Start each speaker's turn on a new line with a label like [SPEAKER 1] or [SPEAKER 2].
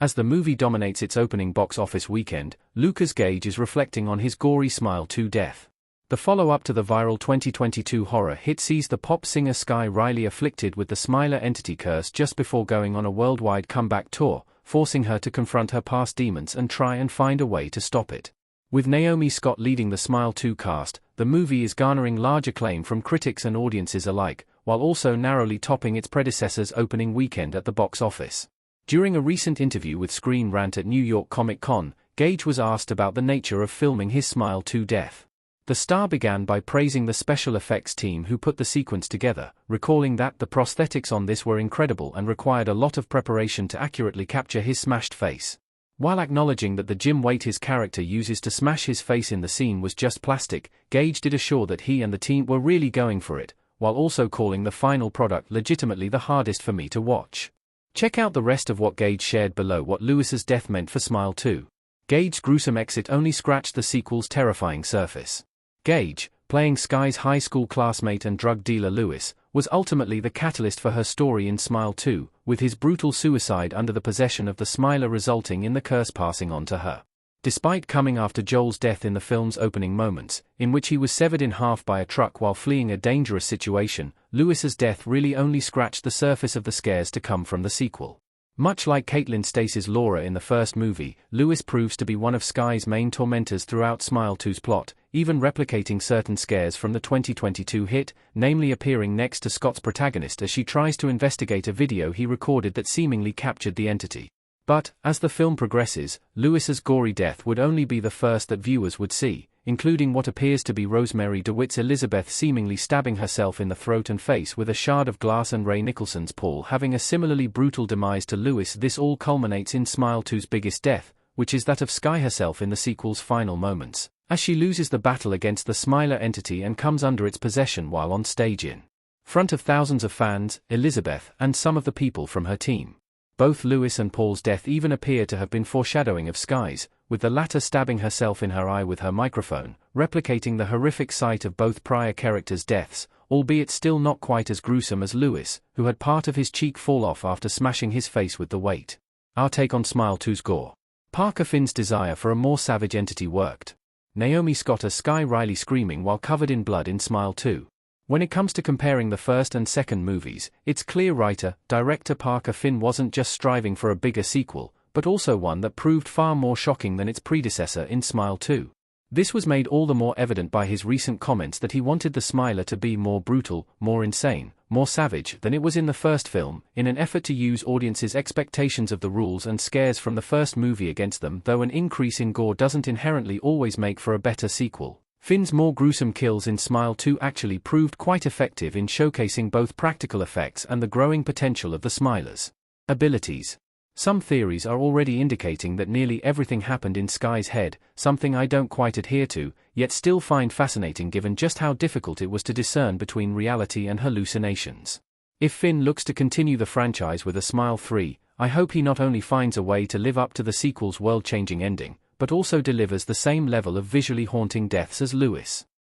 [SPEAKER 1] As the movie dominates its opening box office weekend, Lucas Gage is reflecting on his gory Smile 2 death. The follow-up to the viral 2022 horror hit sees the pop singer Sky Riley afflicted with the Smiler entity curse just before going on a worldwide comeback tour, forcing her to confront her past demons and try and find a way to stop it. With Naomi Scott leading the Smile 2 cast, the movie is garnering large acclaim from critics and audiences alike, while also narrowly topping its predecessor's opening weekend at the box office. During a recent interview with Screen Rant at New York Comic Con, Gage was asked about the nature of filming his Smile 2 death. The star began by praising the special effects team who put the sequence together, recalling that the prosthetics on this were incredible and required a lot of preparation to accurately capture his smashed face. While acknowledging that the gym weight his character uses to smash his face in the scene was just plastic, Gage did assure that he and the team were really going for it, while also calling the final product legitimately the hardest for me to watch. Check out the rest of what Gage shared below. What Lewis's death meant for Smile 2. Gage's gruesome exit only scratched the sequel's terrifying surface. Gage, playing Sky's high school classmate and drug dealer Lewis, was ultimately the catalyst for her story in Smile 2, with his brutal suicide under the possession of the Smiler resulting in the curse passing on to her. Despite coming after Joel's death in the film's opening moments, in which he was severed in half by a truck while fleeing a dangerous situation, Lewis's death really only scratched the surface of the scares to come from the sequel. Much like Caitlin Stace's Laura in the first movie, Lewis proves to be one of Sky's main tormentors throughout Smile 2's plot, even replicating certain scares from the 2022 hit, namely appearing next to Scott's protagonist as she tries to investigate a video he recorded that seemingly captured the entity. But, as the film progresses, Lewis's gory death would only be the first that viewers would see, including what appears to be Rosemary DeWitt's Elizabeth seemingly stabbing herself in the throat and face with a shard of glass and Ray Nicholson's Paul having a similarly brutal demise to Lewis. This all culminates in Smile 2's biggest death, which is that of Sky herself in the sequel's final moments, as she loses the battle against the Smiler entity and comes under its possession while on stage in front of thousands of fans, Elizabeth, and some of the people from her team. Both Lewis and Paul's death even appear to have been foreshadowing of Sky's, with the latter stabbing herself in her eye with her microphone, replicating the horrific sight of both prior characters' deaths, albeit still not quite as gruesome as Lewis, who had part of his cheek fall off after smashing his face with the weight. Our take on Smile 2's gore. Parker Finn's desire for a more savage entity worked. Naomi Scott as Sky Riley screaming while covered in blood in Smile 2. When it comes to comparing the first and second movies, it's clear director Parker Finn wasn't just striving for a bigger sequel, but also one that proved far more shocking than its predecessor in Smile 2. This was made all the more evident by his recent comments that he wanted the Smiler to be more brutal, more insane, more savage than it was in the first film, in an effort to use audiences' expectations of the rules and scares from the first movie against them. Though an increase in gore doesn't inherently always make for a better sequel, Finn's more gruesome kills in Smile 2 actually proved quite effective in showcasing both practical effects and the growing potential of the Smiler's abilities. Some theories are already indicating that nearly everything happened in Sky's head, something I don't quite adhere to, yet still find fascinating given just how difficult it was to discern between reality and hallucinations. If Finn looks to continue the franchise with a Smile 3, I hope he not only finds a way to live up to the sequel's world-changing ending, but also delivers the same level of visually haunting deaths as Lewis.